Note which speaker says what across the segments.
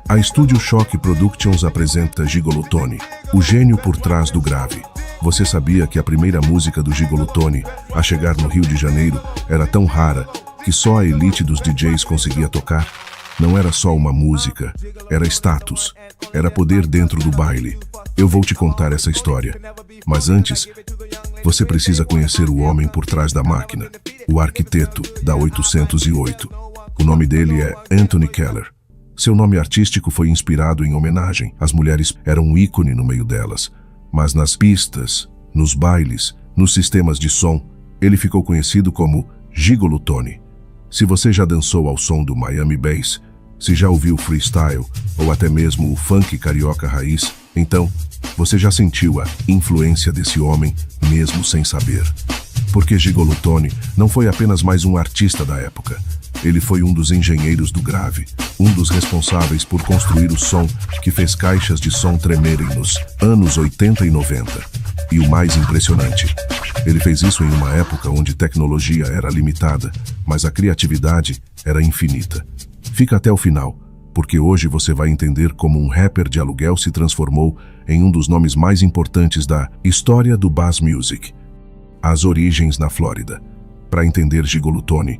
Speaker 1: A Studio Shock Productions apresenta Gigolo Tony, o gênio por trás do grave. Você sabia que a primeira música do Gigolo Tony, a chegar no Rio de Janeiro, era tão rara que só a elite dos DJs conseguia tocar? Não era só uma música, era status, era poder dentro do baile. Eu vou te contar essa história. Mas antes, você precisa conhecer o homem por trás da máquina, o arquiteto da 808. O nome dele é Anthony Keller. Seu nome artístico foi inspirado em homenagem. As mulheres eram um ícone no meio delas. Mas nas pistas, nos bailes, nos sistemas de som, ele ficou conhecido como Gigolo Tony. Se você já dançou ao som do Miami Bass, se já ouviu freestyle ou até mesmo o funk carioca raiz, então você já sentiu a influência desse homem mesmo sem saber. Porque Gigolo Tony não foi apenas mais um artista da época. Ele foi um dos engenheiros do grave, um dos responsáveis por construir o som que fez caixas de som tremerem nos anos 80 e 90. E o mais impressionante, ele fez isso em uma época onde tecnologia era limitada, mas a criatividade era infinita. Fica até o final, porque hoje você vai entender como um rapper de aluguel se transformou em um dos nomes mais importantes da história do bass music. As origens na Flórida. Para entender Gigolo Tony,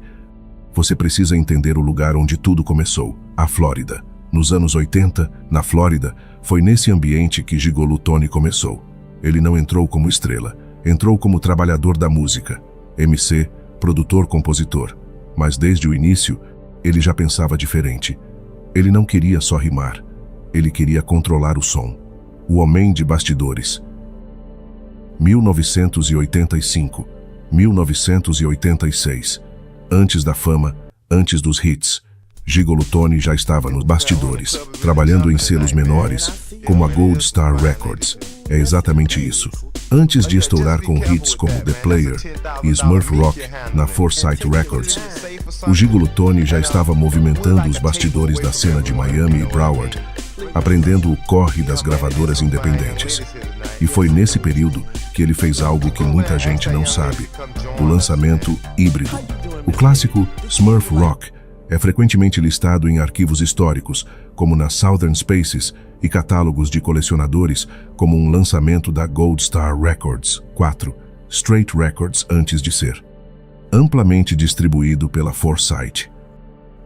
Speaker 1: você precisa entender o lugar onde tudo começou, a Flórida. Nos anos 80, na Flórida, foi nesse ambiente que Gigolo Tony começou. Ele não entrou como estrela, entrou como trabalhador da música, MC, produtor-compositor. Mas desde o início, ele já pensava diferente. Ele não queria só rimar, ele queria controlar o som. O homem de bastidores. 1985, 1986. Antes da fama, antes dos hits, Gigolo Tony já estava nos bastidores, trabalhando em selos menores, como a Gold Star Records. É exatamente isso. Antes de estourar com hits como The Player e Smurf Rock na Foresight Records, o Gigolo Tony já estava movimentando os bastidores da cena de Miami e Broward, aprendendo o corre das gravadoras independentes. E foi nesse período que ele fez algo que muita gente não sabe: o lançamento híbrido. O clássico Smurf Rock é frequentemente listado em arquivos históricos, como na Southern Spaces, e catálogos de colecionadores, como um lançamento da Gold Star Records 4, Straight Records antes de ser amplamente distribuído pela Foresight.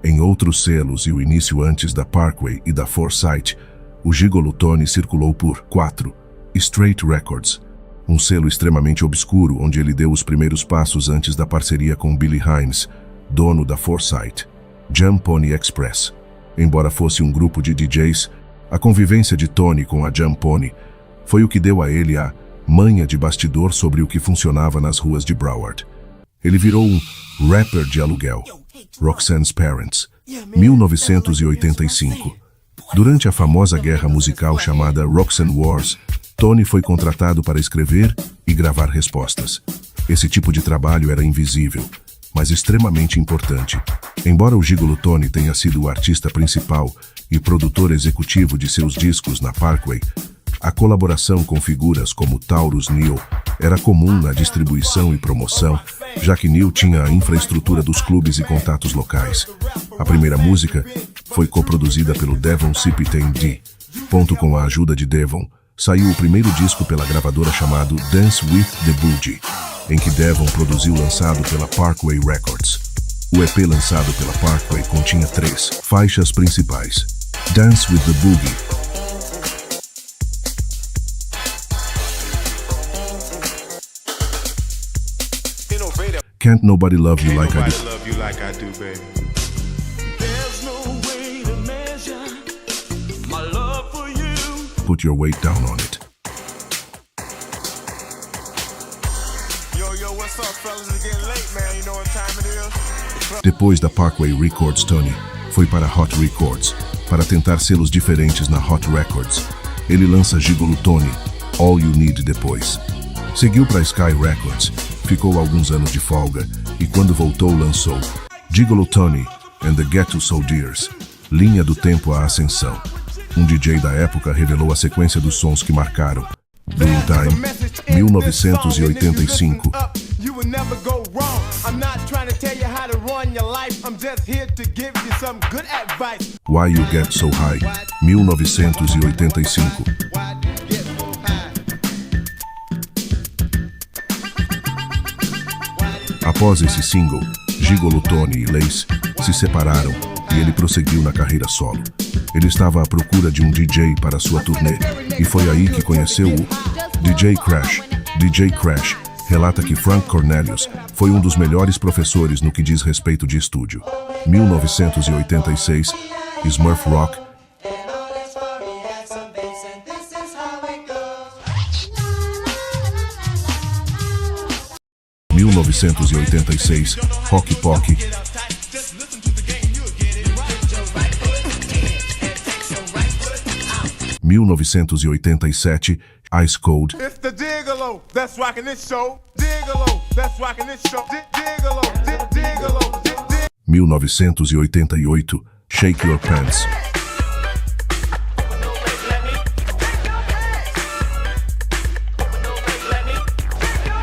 Speaker 1: Em outros selos e o início antes da Parkway e da Foresight, o Gigolo Tony circulou por 4, Straight Records, um selo extremamente obscuro onde ele deu os primeiros passos antes da parceria com Billy Hines, dono da Foresight. Jam Pony Express. Embora fosse um grupo de DJs, a convivência de Tony com a Jam Pony foi o que deu a ele a manha de bastidor sobre o que funcionava nas ruas de Broward. Ele virou um rapper de aluguel. Roxanne's Parents, 1985. Durante a famosa guerra musical chamada Roxanne Wars, Tony foi contratado para escrever e gravar respostas. Esse tipo de trabalho era invisível, mas extremamente importante. Embora o Gigolo Tony tenha sido o artista principal e produtor executivo de seus discos na Parkway, a colaboração com figuras como Taurus Neal era comum na distribuição e promoção, já que Neal tinha a infraestrutura dos clubes e contatos locais. A primeira música foi coproduzida pelo Devon Cipitane D. Com a ajuda de Devon, saiu o primeiro disco pela gravadora chamado Dance with the Boogie, em que Devon produziu lançado pela Parkway Records. O EP lançado pela Parkway continha 3 faixas principais: Dance with the Boogie, Can't Nobody Love You Like I Do, Put Your Weight Down on It. Depois da Parkway Records, Tony foi para Hot Records para tentar selos diferentes na Hot Records. Ele lança Gigolo Tony, All You Need depois. Seguiu para Sky Records, ficou alguns anos de folga e quando voltou lançou Gigolo Tony and the Ghetto Soldiers, Linha do Tempo à Ascensão. Um DJ da época revelou a sequência dos sons que marcaram Dream Time, 1985.
Speaker 2: run your life. I'm just here to give you some good advice.
Speaker 1: Why You Get So High, 1985. Após esse single, Gigolo Tony e Lace se separaram e ele prosseguiu na carreira solo. Ele estava à procura de um DJ para sua turnê e foi aí que conheceu o DJ Crash. DJ Crash relata que Frank Cornelius foi um dos melhores professores no que diz respeito de estúdio. 1986, Smurf Rock. 1986, Rock Pock. 1987, Ice Cold.
Speaker 2: It's the Gigolo that's rocking this show. Gigolo that's rocking this show. Gigolo, Gigolo, Gigolo.
Speaker 1: 1988, Shake Your Pants.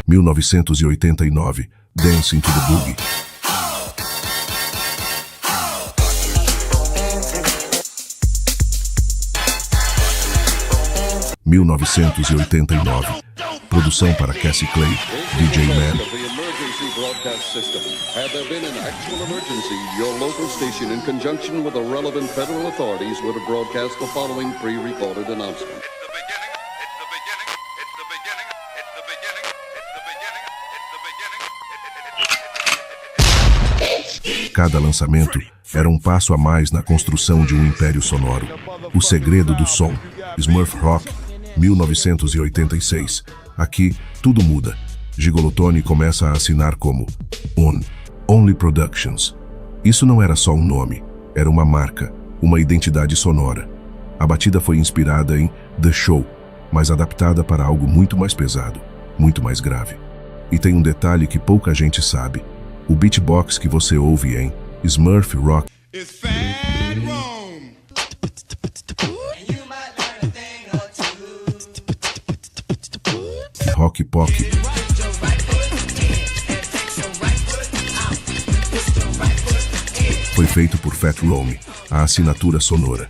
Speaker 1: 1989, Dancing to the Boogie. 1989, produção para Cassie Clay, DJ Man.
Speaker 3: Broadcast system. Had there been an actual emergency, your local station, in conjunction with the relevant federal authorities, would have broadcast the following pre-recorded announcement.
Speaker 1: Cada lançamento era um passo a mais na construção de um império sonoro. O segredo do som, Smurf Rock, 1986. Aqui, tudo muda. Gigolo Tony começa a assinar como Only Productions. Isso não era só um nome, era uma marca, uma identidade sonora. A batida foi inspirada em The Show, mas adaptada para algo muito mais pesado, muito mais grave. E tem um detalhe que pouca gente sabe. O beatbox que você ouve em Smurf Rock Rock Pock foi feito por Fat Rome, a assinatura sonora.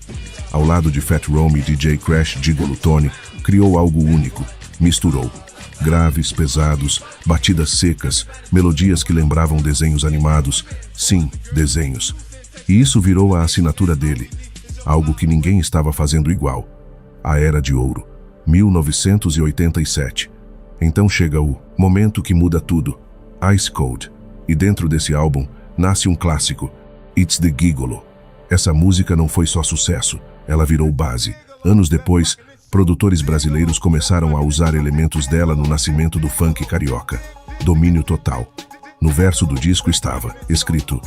Speaker 1: Ao lado de Fat Rome, DJ Crash Gigolo Tony criou algo único, misturou graves, pesados, batidas secas, melodias que lembravam desenhos animados. Sim, desenhos. E isso virou a assinatura dele. Algo que ninguém estava fazendo igual. A Era de Ouro, 1987. Então chega o momento que muda tudo, Ice Cold. E dentro desse álbum, nasce um clássico, It's the Gigolo. Essa música não foi só sucesso, ela virou base. Anos depois, produtores brasileiros começaram a usar elementos dela no nascimento do funk carioca. Domínio total. No verso do disco estava escrito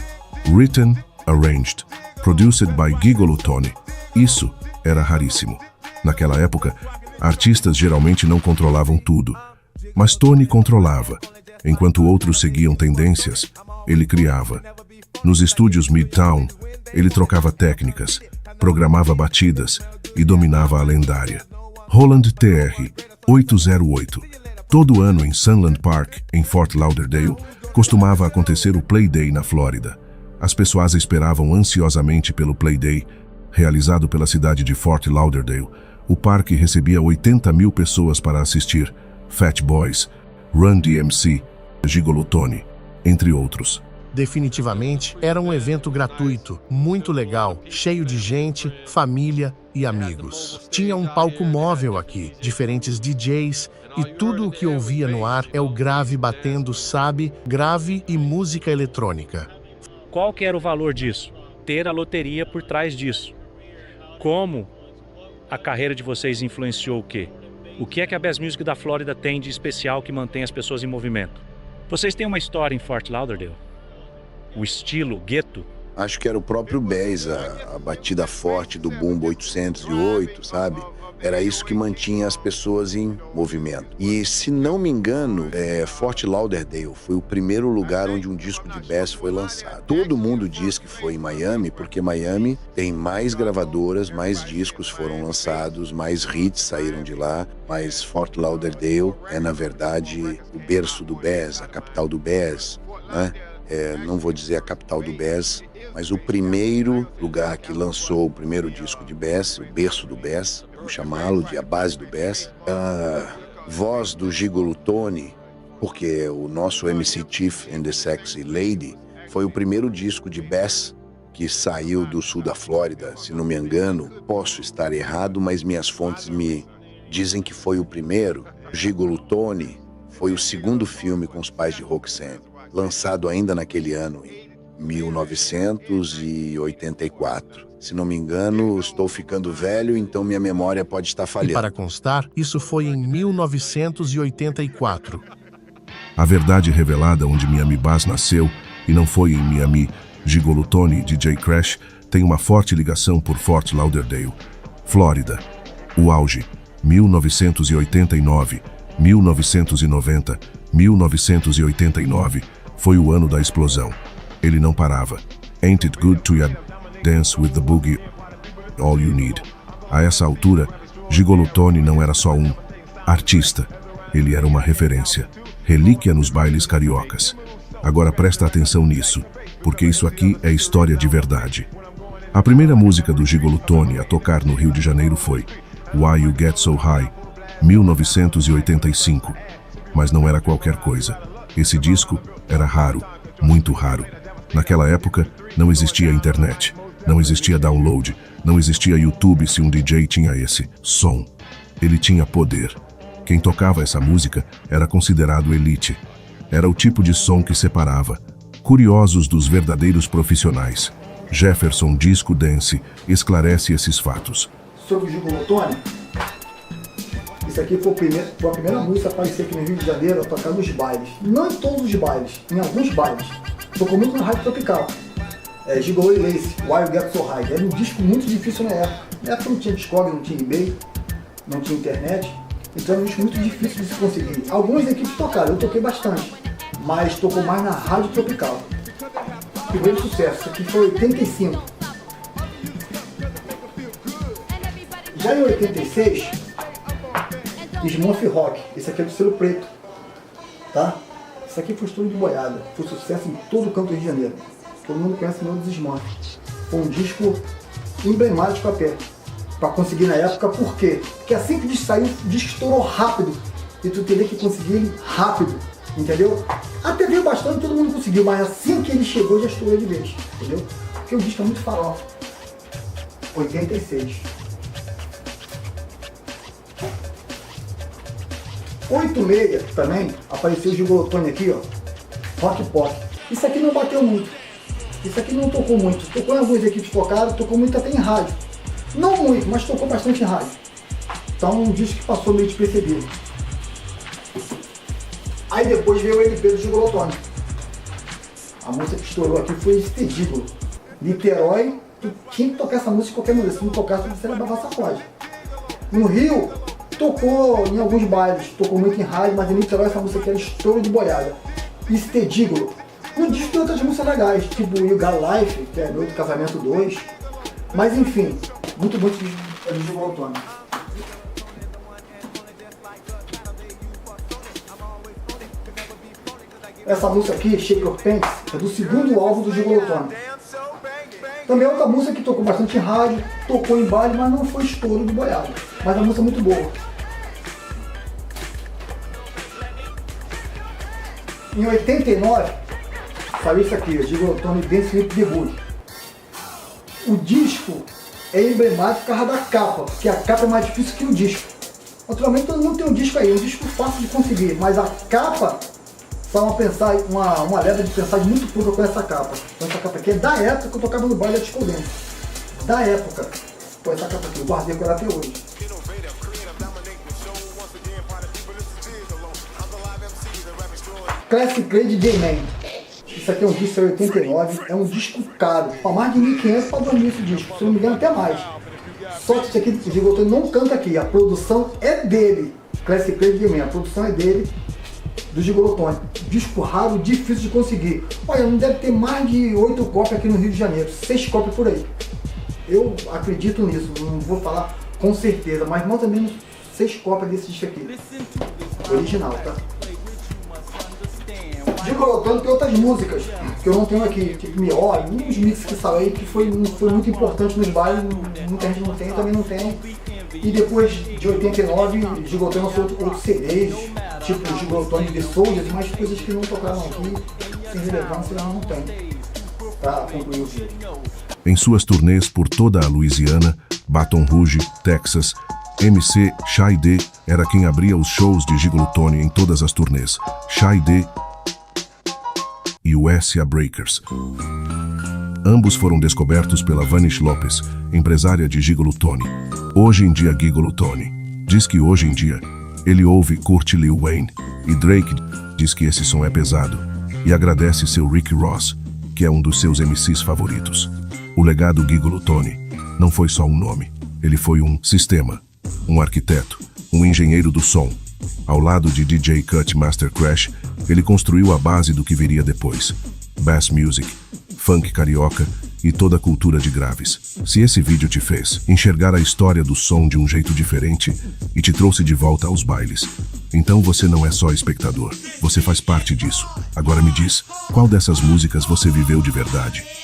Speaker 1: Written, Arranged, Produced by Gigolo Tony. Isso era raríssimo. Naquela época, artistas geralmente não controlavam tudo. Mas Tony controlava. Enquanto outros seguiam tendências, ele criava. Nos estúdios Midtown, ele trocava técnicas, programava batidas e dominava a lendária Roland TR 808. Todo ano em Sunland Park, em Fort Lauderdale, costumava acontecer o Play Day na Flórida. As pessoas esperavam ansiosamente pelo Play Day, realizado pela cidade de Fort Lauderdale. O parque recebia 80 mil pessoas para assistir Fat Boys, Run DMC, Gigolo Tony, entre outros.
Speaker 4: Definitivamente, era um evento gratuito, muito legal, cheio de gente, família e amigos. Tinha um palco móvel aqui, diferentes DJs, e tudo o que ouvia no ar é o grave batendo, sabe? Grave e música eletrônica.
Speaker 5: Qual que era o valor disso? Ter a loteria por trás disso. Como a carreira de vocês influenciou o quê? O que é que a Bass Music da Flórida tem de especial que mantém as pessoas em movimento? Vocês têm uma história em Fort Lauderdale? O estilo, o gueto?
Speaker 6: Acho que era o próprio Bass, a batida forte do bumbo 808, sabe? Era isso que mantinha as pessoas em movimento. E, se não me engano, Fort Lauderdale foi o primeiro lugar onde um disco de Bass foi lançado. Todo mundo diz que foi em Miami, porque Miami tem mais gravadoras, mais discos foram lançados, mais hits saíram de lá, mas Fort Lauderdale é, na verdade, o berço do Bass, a capital do Bass, né? não vou dizer a capital do Bass, mas o primeiro lugar que lançou o primeiro disco de Bass, o berço do Bass, vamos chamá-lo de a base do Bass. A voz do Gigolo Tony, porque o nosso MC Chief and the Sexy Lady foi o primeiro disco de Bass que saiu do sul da Flórida, se não me engano. Posso estar errado, mas minhas fontes me dizem que foi o primeiro. Gigolo Tony foi o segundo filme com os pais de Roxanne, lançado ainda naquele ano, em 1984. Se não me engano, estou ficando velho, então minha memória pode estar
Speaker 4: E
Speaker 6: falhando.
Speaker 4: para constar, isso foi em 1984.
Speaker 1: A verdade revelada onde Miami Bass nasceu, e não foi em Miami, Gigolo Tony, DJ Crash, tem uma forte ligação por Fort Lauderdale, Flórida. O auge, 1989, 1990, 1989, foi o ano da explosão. Ele não parava. Ain't it good to ya dance with the boogie, all you need. A essa altura, Gigolo Tony não era só um artista, ele era uma referência, relíquia nos bailes cariocas. Agora presta atenção nisso, porque isso aqui é história de verdade. A primeira música do Gigolo Tony a tocar no Rio de Janeiro foi Why You Get So High, 1985. Mas não era qualquer coisa. Esse disco era raro, muito raro. Naquela época, não existia internet, não existia download, não existia YouTube se um DJ tinha esse som. Ele tinha poder. Quem tocava essa música era considerado elite. Era o tipo de som que separava curiosos dos verdadeiros profissionais. Jefferson Disco Dance esclarece esses fatos.
Speaker 7: Sobre o Gigolo Tony, isso aqui foi a primeira música a aparecer aqui no Rio de Janeiro, a tocar nos bailes. Não em todos os bailes, em alguns bailes. Tocou muito na rádio tropical. Gigolo e Lace, Why You Get So High. Era um disco muito difícil na época. Na época não tinha Discog, não tinha eBay, não tinha internet. Então era um disco muito difícil de se conseguir. Algumas equipes tocaram, eu toquei bastante. Mas tocou mais na rádio tropical. Que veio sucesso. Isso aqui foi 85. Já em 86, Smurf Rock. Esse aqui é do selo preto. Tá? Isso aqui foi estouro de boiada. Foi sucesso em todo o canto do Rio de Janeiro. Todo mundo conhece o nome dos Smurf. Foi um disco emblemático até. Pra conseguir na época, por quê? Porque assim que o disco saiu, o disco estourou rápido. E tu teria que conseguir ele rápido. Entendeu? Até veio bastante, todo mundo conseguiu. Mas assim que ele chegou, já estourou de vez. Entendeu? Porque o disco é muito farofa. 86. 86 também, apareceu o Gigolo Tony aqui, ó, Rock Pop. Isso aqui não bateu muito, isso aqui não tocou muito, tocou em algumas equipes tocaram, tocou muito até em rádio. Não muito, mas tocou bastante em rádio. Então um disco que passou meio despercebido. Aí depois veio o LP do Gigolo Tony. A música que estourou aqui foi Estedígolo. Niterói, tu tinha que tocar essa música em qualquer música, se não tocasse você levava sacode. No Rio, tocou em alguns bailes, tocou muito em rádio, mas em Niterói essa música aqui era estouro de boiada. Estedígolo. No disco tem outras músicas legais, tipo You Got Life, que é Meu do Casamento 2. Mas enfim, muito bom esse disco do Gigolo Tony. Essa música aqui, Shake Your Pants, é do segundo álbum do Gigolo Tony. Também é outra música que tocou bastante em rádio, tocou em baile, mas não foi estouro de boiada. Mas a música é muito boa. Em 89, saiu isso aqui, o Gigolo Tony Dance with the Boogie. O disco é emblemático por causa da capa, porque a capa é mais difícil que o disco. Naturalmente todo mundo tem um disco aí, um disco fácil de conseguir, mas a capa só uma leva de pensagem muito pura com essa capa. Então essa capa aqui é da época que eu tocava no baile da Disco Dance. Da época. Pô, essa capa aqui, eu guardei com ela até hoje. Classic Grade J-Man. Isso aqui é um disco de 89, é um disco caro. Para mais de 1.500 para dormir esse disco, se não me engano até mais. Só que isso aqui, o Gigolo Tony não canta aqui, a produção é dele. Classic Grade J-Man, a produção é dele. Do Gigolo Tony. Disco raro, difícil de conseguir. Olha, não deve ter mais de 8 cópias aqui no Rio de Janeiro, 6 cópias por aí. Eu acredito nisso, não vou falar com certeza, mas mais ou menos 6 cópias desse disco aqui. Original, tá? Gigolotone tem outras músicas que eu não tenho aqui, tipo Miori, uns mix que saiu aí que foi muito importante nos bailes, muita gente não tem, eu também não tenho. E depois de 89, Gigolotone lançou outros CDs, tipo Gigolotone de Soldiers e mais coisas que não tocaram aqui, sem relevância, eu não tenho, pra concluir o vídeo.
Speaker 1: Em suas turnês por toda a Louisiana, Baton Rouge, Texas, MC Shy D era quem abria os shows de Gigolotone em todas as turnês. Shy D e o S.A. Breakers. Ambos foram descobertos pela Vanish Lopez, empresária de Gigolotone. Hoje em dia Gigolotone diz que hoje em dia ele ouve e curte Lil Wayne, e Drake diz que esse som é pesado, e agradece seu Rick Ross, que é um dos seus MCs favoritos. O legado Gigolotone não foi só um nome, ele foi um sistema, um arquiteto, um engenheiro do som. Ao lado de DJ Cut Master Crash, ele construiu a base do que viria depois: bass music, funk carioca e toda a cultura de graves. Se esse vídeo te fez enxergar a história do som de um jeito diferente e te trouxe de volta aos bailes, então você não é só espectador, você faz parte disso. Agora me diz, qual dessas músicas você viveu de verdade?